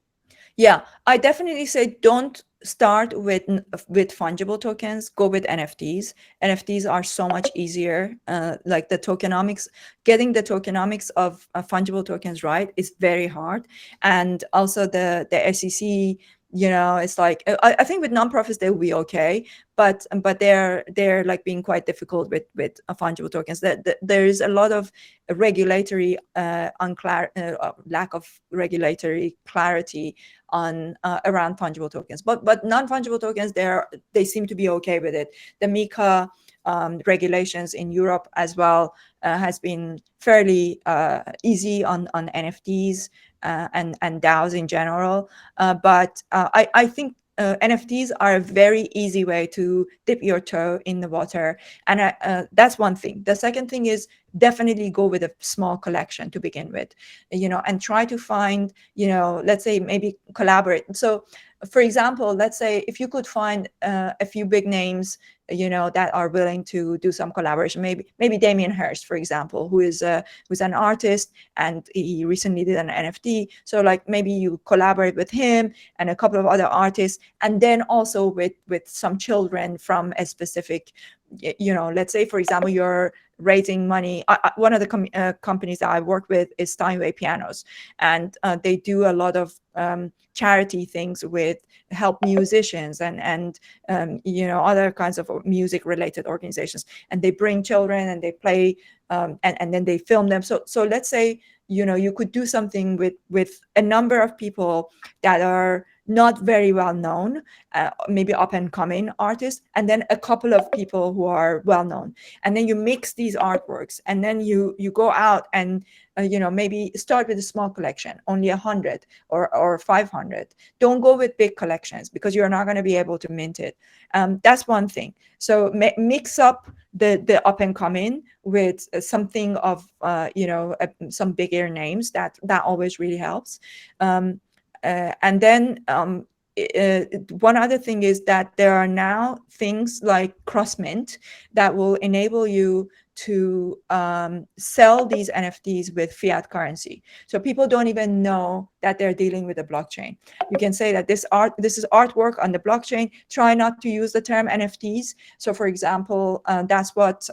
Speaker 2: Yeah, I definitely say don't start with fungible tokens. Go with NFTs. NFTs are so much easier. Like the tokenomics, getting the tokenomics of fungible tokens right is very hard. And also the SEC, it's like, I think with nonprofits they will be okay, but they're like being quite difficult with fungible tokens. There is a lot of regulatory lack of regulatory clarity on around fungible tokens, but non-fungible tokens, they seem to be okay with it. The MiCA regulations in Europe as well has been fairly easy on NFTs and DAOs in general. But I think NFTs are a very easy way to dip your toe in the water. And that's one thing. The second thing is definitely go with a small collection to begin with, and try to find, let's say maybe collaborate. So for example, let's say if you could find a few big names, that are willing to do some collaboration, maybe Damien Hirst, for example, who's an artist, and he recently did an NFT. So like maybe you collaborate with him and a couple of other artists, and then also with some children from a specific, let's say, for example, you're raising money. One of the companies that I work with is Steinway Pianos, and they do a lot of charity things with help musicians and other kinds of music related organizations, and they bring children and they play and then they film them. So let's say you could do something with a number of people that are not very well known, maybe up and coming artists, and then a couple of people who are well known, and then you mix these artworks, and then you go out and maybe start with a small collection, only 100 or 500. Don't go with big collections because you're not going to be able to mint it. That's one thing. So mix up the up and coming with something of some bigger names. That always really helps. And then one other thing is that there are now things like cross-mint that will enable you to sell these NFTs with fiat currency. So people don't even know that they're dealing with a blockchain. You can say that this is artwork on the blockchain. Try not to use the term NFTs. So for example, that's what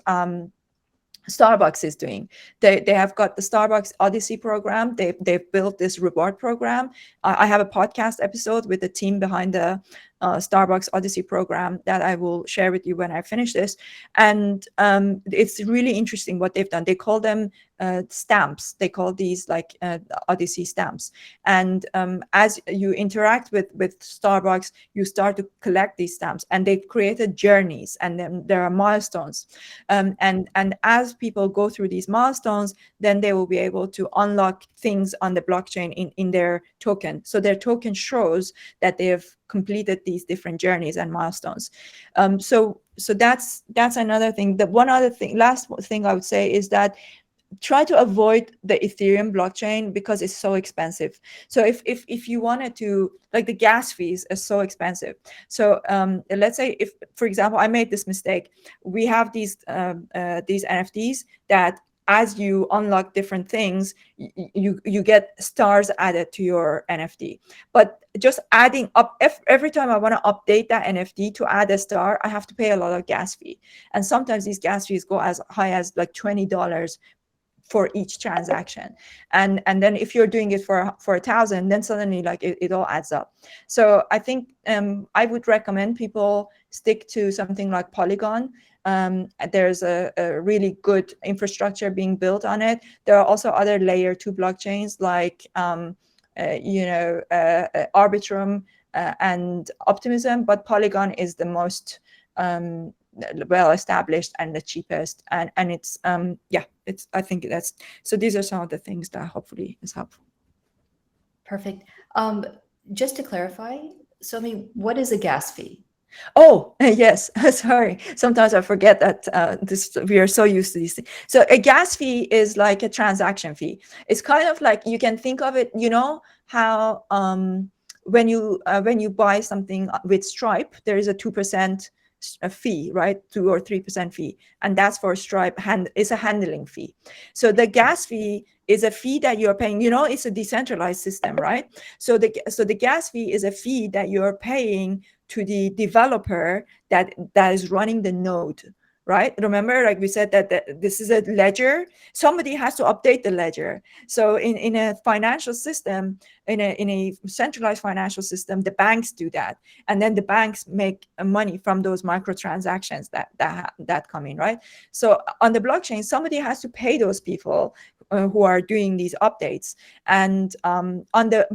Speaker 2: Starbucks is doing. They have got the Starbucks Odyssey program. They've built this reward program. I have a podcast episode with the team behind the Starbucks Odyssey program that I will share with you when I finish this. And it's really interesting what they've done. They call them stamps. They call these like Odyssey stamps. And as you interact with Starbucks, you start to collect these stamps, and they've created journeys, and then there are milestones. And as people go through these milestones, then they will be able to unlock things on the blockchain in their token. So their token shows that they have completed these different journeys and milestones. So that's another thing. The one other thing, last thing I would say is that try to avoid the Ethereum blockchain because it's so expensive. So if you wanted to, like, the gas fees are so expensive. So let's say, if, for example, I made this mistake, we have these NFTs that as you unlock different things, you get stars added to your NFT. But just adding up, every time I want to update that NFT to add a star, I have to pay a lot of gas fee. And sometimes these gas fees go as high as like $20 for each transaction. And then if you're doing it for 1,000, then suddenly like it all adds up. So I think I would recommend people stick to something like Polygon. There's a really good infrastructure being built on it. There are also other layer 2 blockchains like Arbitrum and Optimism, but Polygon is the most well established and the cheapest, and it's it's, I think that's, so these are some of the things that hopefully is helpful.
Speaker 1: Perfect. Just to clarify, Somi, what is a gas fee?
Speaker 2: Oh, yes. Sorry. Sometimes I forget that we are so used to these things. So a gas fee is like a transaction fee. It's kind of like, you can think of it, you know, how when you buy something with Stripe, there is a 2% fee, right? 2 or 3% fee. And that's for Stripe, it's a handling fee. So the gas fee is a fee that you're paying, you know, it's a decentralized system, right? So the gas fee is a fee that you're paying to the developer that is running the node, right? Remember, like we said, that this is a ledger. Somebody has to update the ledger. So in a financial system, in a centralized financial system, the banks do that, and then the banks make money from those microtransactions that come in, right? So on the blockchain, somebody has to pay those people who are doing these updates. And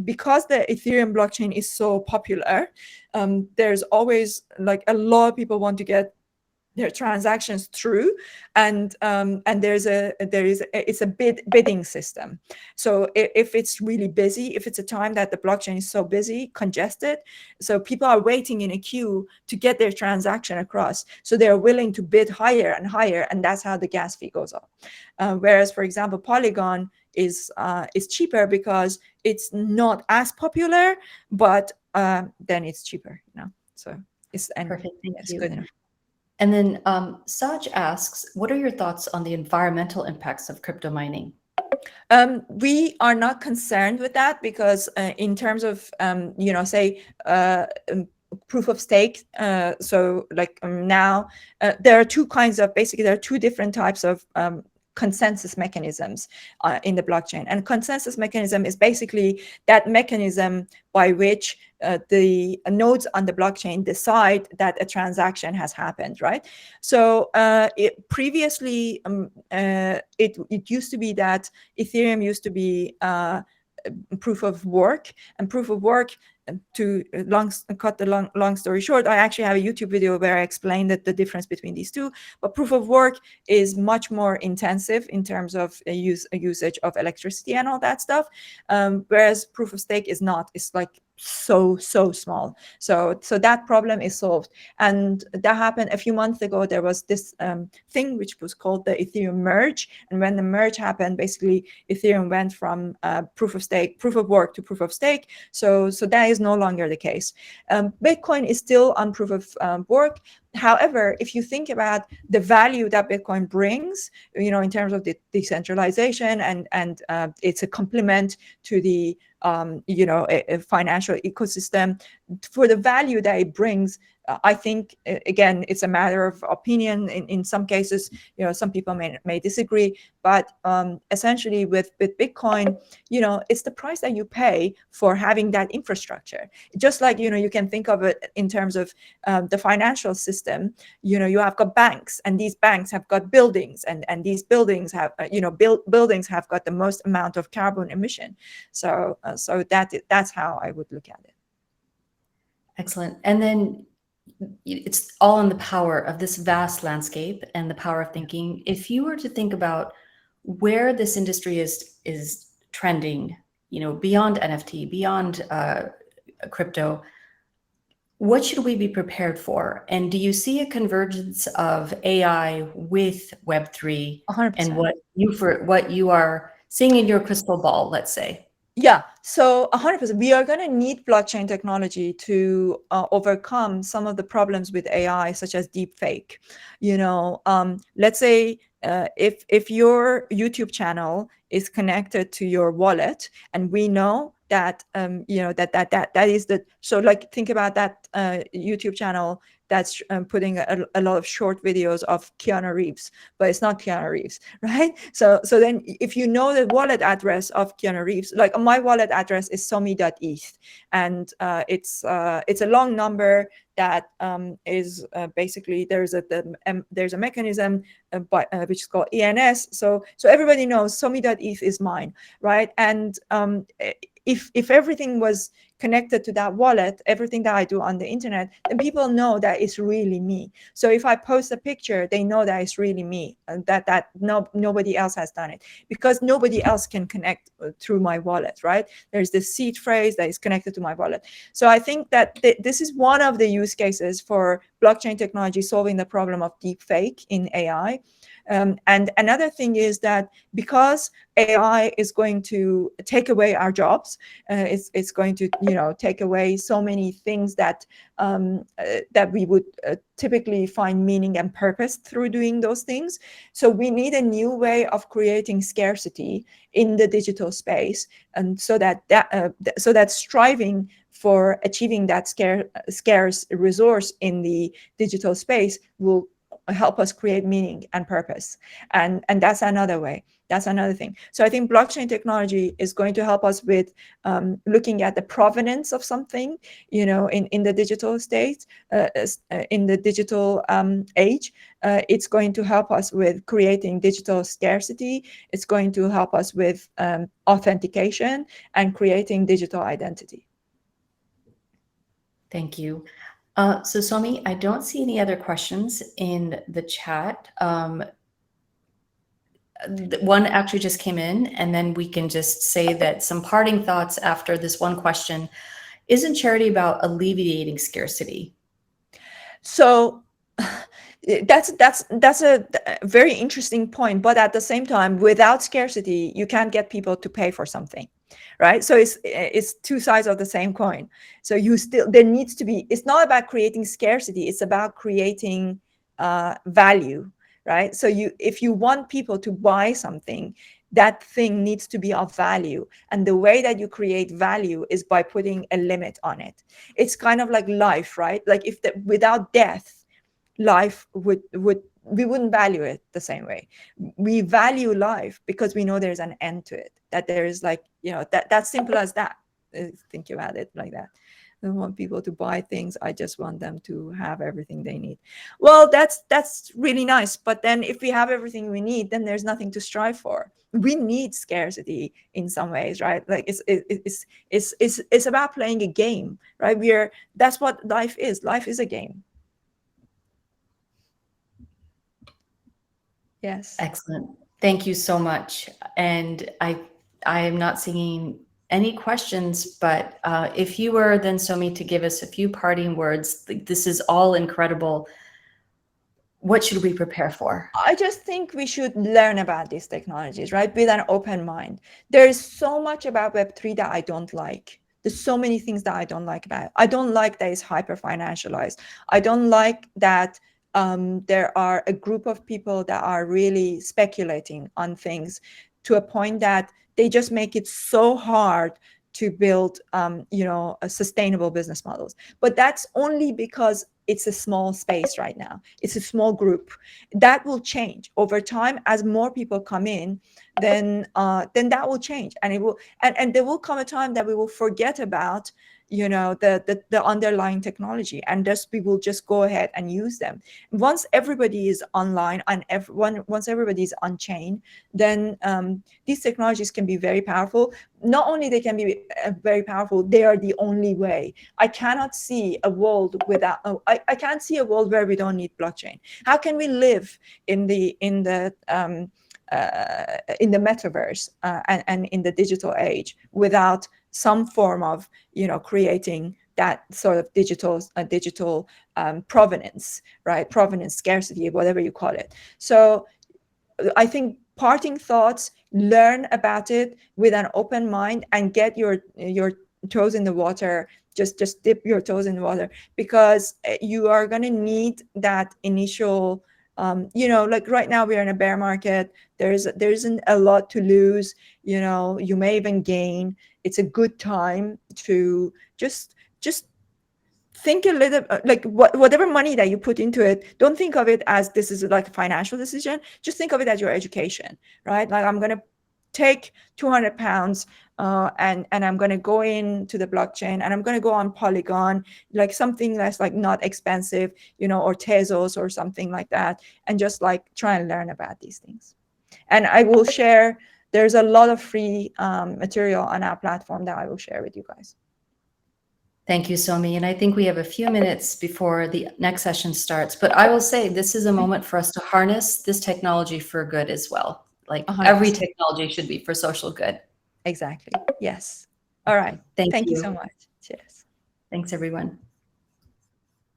Speaker 2: because the Ethereum blockchain is so popular, there's always like a lot of people want to get their transactions through, and it's a bidding system. So if it's really busy, if it's a time that the blockchain is so busy, congested, so people are waiting in a queue to get their transaction across, so they're willing to bid higher and higher, and that's how the gas fee goes up. Whereas, for example, Polygon is cheaper because it's not as popular, but then it's cheaper, you know. So it's
Speaker 1: Perfect. Thank you.
Speaker 2: good enough.
Speaker 1: And then Saj asks, what are your thoughts on the environmental impacts of crypto mining?
Speaker 2: We are not concerned with that because in terms of, say, proof of stake. So like now, there are two different types of consensus mechanisms in the blockchain. And consensus mechanism is basically that mechanism by which the nodes on the blockchain decide that a transaction has happened, right? So previously, it used to be that Ethereum used to be proof of work, and proof of work, to cut the long story short, I actually have a YouTube video where I explained the difference between these two. But proof of work is much more intensive in terms of usage of electricity and all that stuff, whereas proof of stake is not. It's like so small. So that problem is solved, and that happened a few months ago. There was this thing which was called the Ethereum merge, and when the merge happened, basically Ethereum went from proof of work to proof of stake. So that is no longer the case. Bitcoin is still on proof of work. However, if you think about the value that Bitcoin brings, you know, in terms of the decentralization, and it's a complement to the a financial ecosystem, for the value that it brings, I think, again, it's a matter of opinion. In some cases, you know, some people may disagree, but essentially with Bitcoin, you know, it's the price that you pay for having that infrastructure. Just like, you know, you can think of it in terms of the financial system. You know, you have got banks, and these banks have got buildings, and these buildings have, buildings have got the most amount of carbon emission. So that's how I would look at it.
Speaker 1: Excellent. And then it's all in the power of this vast landscape and the power of thinking. If you were to think about where this industry is trending, you know, beyond NFT, beyond crypto, what should we be prepared for? And do you see a convergence of AI with Web3 and
Speaker 2: 100%.
Speaker 1: what you are seeing in your crystal ball, let's say?
Speaker 2: Yeah, so 100%. We are going to need blockchain technology to overcome some of the problems with AI, such as deepfake. Let's say if your YouTube channel is connected to your wallet, and we know that that is the, so like think about that YouTube channel that's putting a lot of short videos of Keanu Reeves, but it's not Keanu Reeves, right? So then if you know the wallet address of Keanu Reeves, like my wallet address is somi.eth, and it's a long number that is basically there's a mechanism which is called ENS. So everybody knows somi.eth is mine, right? And if everything was connected to that wallet, everything that I do on the internet, then people know that it's really me. So if I post a picture, they know that it's really me, and that nobody else has done it, because nobody else can connect through my wallet, right? There's this seed phrase that is connected to my wallet. So I think that this is one of the use cases for blockchain technology solving the problem of deepfake in AI. And another thing is that because AI is going to take away our jobs, it's going to take away so many things that that we would typically find meaning and purpose through doing those things. So we need a new way of creating scarcity in the digital space, and so that striving for achieving that scarce resource in the digital space will help us create meaning and purpose. And that's another way. That's another thing. So I think blockchain technology is going to help us with looking at the provenance of something, in the digital state, in the digital age. It's going to help us with creating digital scarcity. It's going to help us with authentication and creating digital identity.
Speaker 1: Thank you. So Somi, I don't see any other questions in the chat. One actually just came in, and then we can just say that some parting thoughts after this one question. Isn't charity about alleviating scarcity?
Speaker 2: So that's a very interesting point, but at the same time, without scarcity, you can't get people to pay for something, right? So it's two sides of the same coin. So there needs to be, it's not about creating scarcity, it's about creating value, right? So if you want people to buy something, that thing needs to be of value, and the way that you create value is by putting a limit on it. It's kind of like life, right? Like without death, life we wouldn't value it the same way. We value life because we know there's an end to it, that there is, like, that's simple as that. Think about it like that. I don't want people to buy things, I just want them to have everything they need. Well, that's really nice, but then if we have everything we need, then there's nothing to strive for. We need scarcity in some ways, right? Like it's about playing a game, right? That's what life is. Life is a game. Yes.
Speaker 1: Excellent. Thank you so much. And I am not seeing any questions, but if you were then, Somi, to give us a few parting words, this is all incredible. What should we prepare for?
Speaker 2: I just think we should learn about these technologies, right? With an open mind. There is so much about Web3 that I don't like. There's so many things that I don't like about it. I don't like that it's hyper financialized. I don't like that there are a group of people that are really speculating on things to a point that they just make it so hard to build sustainable business models. But that's only because it's a small space right now. It's a small group. That will change over time as more people come in. Then that will change, and it will, and there will come a time that we will forget about the underlying technology, and we will just go ahead and use them. Once everybody is online and once everybody is on chain, then these technologies can be very powerful. Not only they can be very powerful, they are the only way. I cannot see a world without. I can't see a world where we don't need blockchain. How can we live in the metaverse and in the digital age without some form of creating that sort of digital provenance, right? Provenance, scarcity, whatever you call it. So I think parting thoughts, learn about it with an open mind and get your toes in the water. Just dip your toes in the water, because you are going to need that initial, like right now we're in a bear market. There isn't a lot to lose. You may even gain. It's a good time to just think a little, like whatever money that you put into it, don't think of it as this is like a financial decision. Just think of it as your education, right? Like, I'm going to take 200 pounds and I'm going to go into the blockchain, and I'm going to go on Polygon, like something that's like not expensive, or Tezos or something like that, and just like try and learn about these things. And I will share, there's a lot of free material on our platform that I will share with you guys.
Speaker 1: Thank you, Somi. And I think we have a few minutes before the next session starts, but I will say this is a moment for us to harness this technology for good as well. Like
Speaker 2: 100%.
Speaker 1: Every technology should be for social good.
Speaker 2: Exactly. Yes. All right. Thank you so much. Cheers.
Speaker 1: Thanks, everyone.